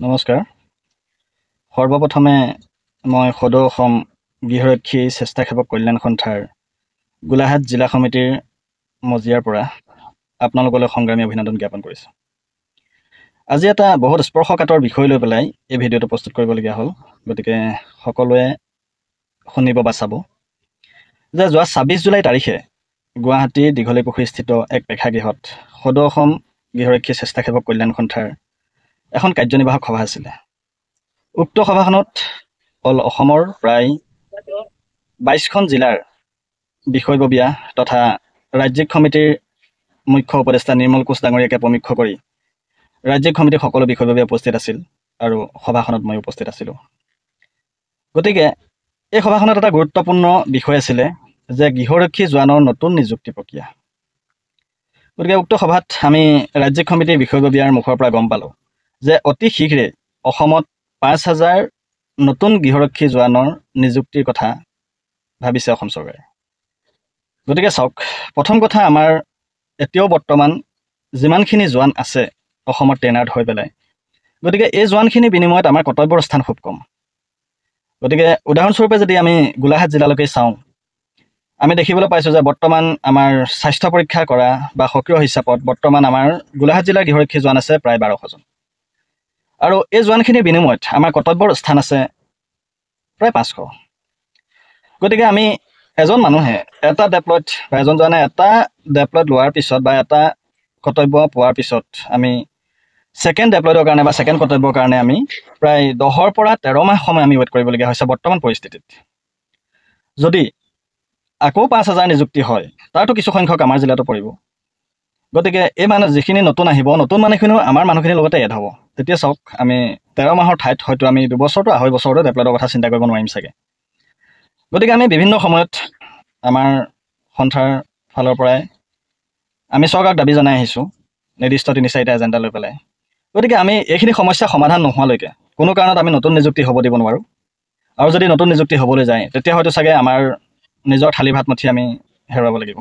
নমস্কাৰ। সৰ্বপ্ৰথমে মই সদৌ অসম গৃহৰক্ষী স্বেচ্ছাসেৱক কল্যাণ সন্থাৰ গোলাঘাট জিলা সমিতিৰ মজিয়াৰ পৰা আপোনালোকলৈ সংগ্ৰামী অভিনন্দন জ্ঞাপন কৰিছোঁ। আজি এটা বহুত স্পৰ্শকাতৰ বিষয় লৈ পেলাই এই ভিডিঅ'টো প্ৰস্তুত কৰিবলগীয়া হ'ল, গতিকে সকলোৱে শুনিব বা চাব যে যোৱা ২৬ জুলাই তাৰিখে গুৱাহাটীৰ দীঘলীপুখুৰীস্থিত এক প্ৰেক্ষাগৃহত সদৌ অসম গৃহৰক্ষী স্বেচ্ছাসেৱক কল্যাণ সন্থাৰ এখন কাৰ্যনিৰ্বাহক সভা আছিলে। উক্ত সভাখনত অসমৰ প্ৰায় ২২খন জিলাৰ বিষয়ববীয়া তথা ৰাজ্যিক সমিতিৰ মুখ্য উপদেষ্টা নিৰ্মল কোচ ডাঙৰীয়াকে প্ৰমুখ্য কৰি ৰাজ্যিক সমিতিৰ সকলো বিষয়ববীয়া উপস্থিত আছিল আৰু সভাখনত মই উপস্থিত আছিলোঁ। গতিকে এই সভাখনত এটা গুৰুত্বপূৰ্ণ বিষয় আছিলে যে গৃহৰক্ষী জোৱানৰ নতুন নিযুক্তি প্ৰক্ৰিয়া। গতিকে উক্ত সভাত আমি ৰাজ্যিক সমিতিৰ বিষয়ববীয়াৰ মুখৰ পৰা গম পালোঁ যে অতি শীঘ্ৰে অসমত ৫,০০০ নতুন গৃহৰক্ষী জোৱানৰ নিযুক্তিৰ কথা ভাবিছে অসম চৰকাৰে। গতিকে চাওক, প্ৰথম কথা, আমাৰ এতিয়াও বৰ্তমান যিমানখিনি জোৱান আছে অসমত ট্ৰেইনাৰ্ড হৈ পেলাই, গতিকে এই জোৱানখিনিৰ বিনিময়ত আমাৰ কৰ্তব্যৰ স্থান খুব কম। গতিকে উদাহৰণস্বৰূপে যদি আমি গোলাঘাট জিলালৈকে চাওঁ, আমি দেখিবলৈ পাইছোঁ যে বৰ্তমান আমাৰ স্বাস্থ্য পৰীক্ষা কৰা বা সক্ৰিয় হিচাপত বৰ্তমান আমাৰ গোলাঘাট জিলাৰ গৃহৰক্ষী জোৱান আছে প্ৰায় ১২০০জন। আৰু এই জোৱানখিনিৰ বিনিময়ত আমাৰ কৰ্তব্যৰ স্থান আছে প্ৰায় ৫০০। গতিকে আমি এজন মানুহে এটা ডেপ্লয়ত বা এজন জোৱানে এটা ডেপ্লয়ত লোৱাৰ পিছত বা এটা কৰ্তব্য পোৱাৰ পিছত আমি ছেকেণ্ড ডেপ্লয়ৰ কাৰণে বা ছেকেণ্ড কৰ্তব্যৰ কাৰণে আমি প্ৰায় ১০ৰ পৰা ১৩ মাহ সময় আমি ৱেইট কৰিবলগীয়া হৈছে বৰ্তমান পৰিস্থিতিত। যদি আকৌ ৫,০০০ নিযুক্তি হয়, তাৰতো কিছু সংখ্যক আমাৰ জিলাতো পৰিব। গতিকে এই মানুহ যিখিনি নতুন আহিব, নতুন মানুহখিনিও আমাৰ মানুহখিনিৰ লগতে এড হ'ব। তেতিয়া চাওক, আমি ১৩ মাহৰ ঠাইত হয়তো আমি ২বছৰটো ২.৫ বছৰতো ডেপ্লয়ৰ কথা চিন্তা কৰিব নোৱাৰিম চাগে। গতিকে আমি বিভিন্ন সময়ত আমাৰ সন্থাৰ ফালৰ পৰাই আমি চৰকাৰক দাবী জনাই আহিছোঁ নিৰ্দিষ্ট ৩-৪টা এজেণ্ডা লৈ পেলাই। গতিকে আমি এইখিনি সমস্যা সমাধান নোহোৱালৈকে কোনো কাৰণত আমি নতুন নিযুক্তি হ'ব দিব নোৱাৰোঁ। আৰু যদি নতুন নিযুক্তি হ'বলৈ যায়, তেতিয়া হয়তো চাগে আমাৰ নিজৰ থালি ভাত মুঠি আমি হেৰুৱাব লাগিব।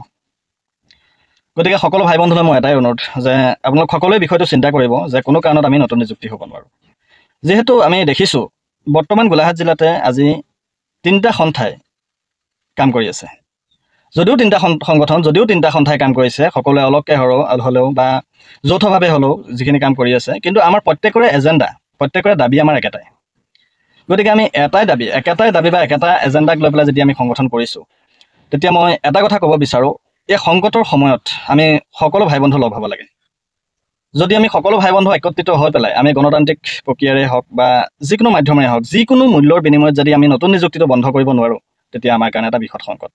গতিকে সকলো ভাই বন্ধুলৈ মোৰ এটাই অনুৰোধ যে আপোনালোক সকলোৱে বিষয়টো চিন্তা কৰিব যে কোনো কাৰণত আমি নতুন নিযুক্তি হ'ব নোৱাৰোঁ। যিহেতু আমি দেখিছোঁ বৰ্তমান গোলাঘাট জিলাতে আজি ৩টা সন্থাই কাম কৰি আছে। যদিও ৩টা সংগঠন, যদিও ৩টা সন্থাই কাম কৰিছে, সকলোৱে অলপকৈ হ'লেও বা যৌথভাৱে হ'লেও যিখিনি কাম কৰি আছে, কিন্তু আমাৰ প্ৰত্যেকৰে এজেণ্ডা, প্ৰত্যেকৰে দাবী আমাৰ একেটাই। গতিকে আমি একেটাই দাবী বা একেটা এজেণ্ডাক লৈ পেলাই যদি আমি সংগঠন কৰিছোঁ, তেতিয়া মই এটা কথা ক'ব বিচাৰোঁ, এই সংকটৰ সময়ত আমি সকলো ভাই বন্ধু লগ হ'ব লাগে। যদি আমি সকলো ভাই বন্ধু একত্ৰিত হৈ পেলাই আমি গণতান্ত্ৰিক প্ৰক্ৰিয়াৰে হওক বা যিকোনো মাধ্যমেৰে হওক, যিকোনো মূল্যৰ বিনিময়ত যদি আমি নতুন নিযুক্তিটো বন্ধ কৰিব নোৱাৰোঁ, তেতিয়া আমাৰ কাৰণে এটা বৃহৎ সংকট।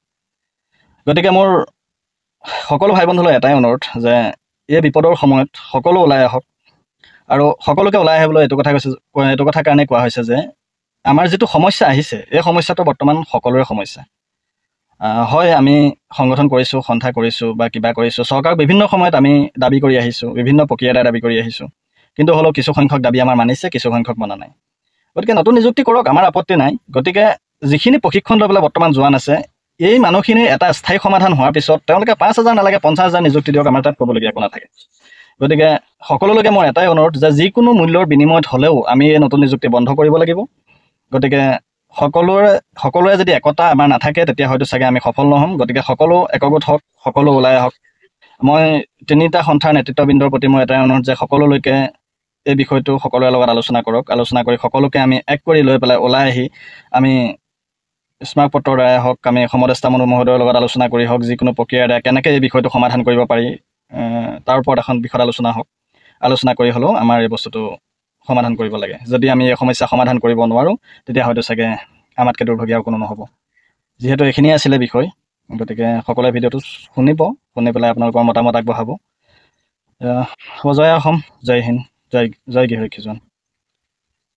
গতিকে মোৰ সকলো ভাই বন্ধুলৈ এটাই অনুৰোধ যে এই বিপদৰ সময়ত সকলো ওলাই আহক। আৰু সকলোকে ওলাই আহিবলৈ এইটো কথা কাৰণে কোৱা হৈছে যে আমাৰ যিটো সমস্যা আহিছে, এই সমস্যাটো বৰ্তমান সকলোৰে সমস্যা। হয়, আমি সংগঠন কৰিছোঁ, সন্থা কৰিছোঁ বা কিবা কৰিছোঁ, চৰকাৰক বিভিন্ন সময়ত আমি দাবী কৰি আহিছোঁ, বিভিন্ন প্ৰক্ৰিয়াৰে দাবী কৰি আহিছোঁ, কিন্তু হ'লেও কিছু সংখ্যক দাবী আমাৰ মানিছে, কিছু সংখ্যক মনা নাই। গতিকে নতুন নিযুক্তি কৰক, আমাৰ আপত্তি নাই। গতিকে যিখিনি প্ৰশিক্ষণ লৈ পেলাই বৰ্তমান জোৱান আছে, এই মানুহখিনিৰ এটা স্থায়ী সমাধান হোৱাৰ পিছত তেওঁলোকে ৫,০০০ নালাগে ৫০,০০০ নিযুক্তি দিয়ক, আমাৰ তাত ক'বলগীয়া একো নাথাকে। গতিকে সকলোলৈকে মোৰ এটাই অনুৰোধ যে যিকোনো মূল্যৰ বিনিময়ত হ'লেও আমি এই নতুন নিযুক্তি বন্ধ কৰিব লাগিব। গতিকে সকলোৰে যদি একতা আমাৰ নাথাকে, তেতিয়া হয়তো চাগে আমি সফল নহ'ম। গতিকে সকলো একগোট হওক, সকলো ওলাই আহক। মই 3টা সন্থাৰ নেতৃত্ববৃন্দৰ প্ৰতি মোৰ এটাই অনুৰোধ যে সকলোলৈকে এই বিষয়টো সকলোৰে লগত আলোচনা কৰক। আলোচনা কৰি সকলোকে আমি এক কৰি লৈ পেলাই ওলাই আহি আমি স্মাৰকপত্ৰৰ দ্বাৰাই হওক, আমি সমদেষ্টা মহোদয়ৰ লগত আলোচনা কৰি হওক, যিকোনো প্ৰক্ৰিয়াৰ দ্বাৰা কেনেকৈ এই বিষয়টো সমাধান কৰিব পাৰি, তাৰ ওপৰত এখন বিষয়ত আলোচনা হওক। আলোচনা কৰি হ'লেও আমাৰ এই বস্তুটো সমাধান কৰিব লাগে। যদি আমি এই সমস্যা সমাধান কৰিব নোৱাৰোঁ, তেতিয়া হয়তো চাগে আমাতকৈ দুৰ্ভগীয়া কোনো নহ'ব। যিহেতু এইখিনিয়ে আছিলে বিষয়, গতিকে সকলোৱে ভিডিঅ'টো শুনি পেলাই আপোনালোকৰ মতামত আগবঢ়াব। জয় অসম, জয় হিন্দ, জয় গৃহৰক্ষী জোৱান।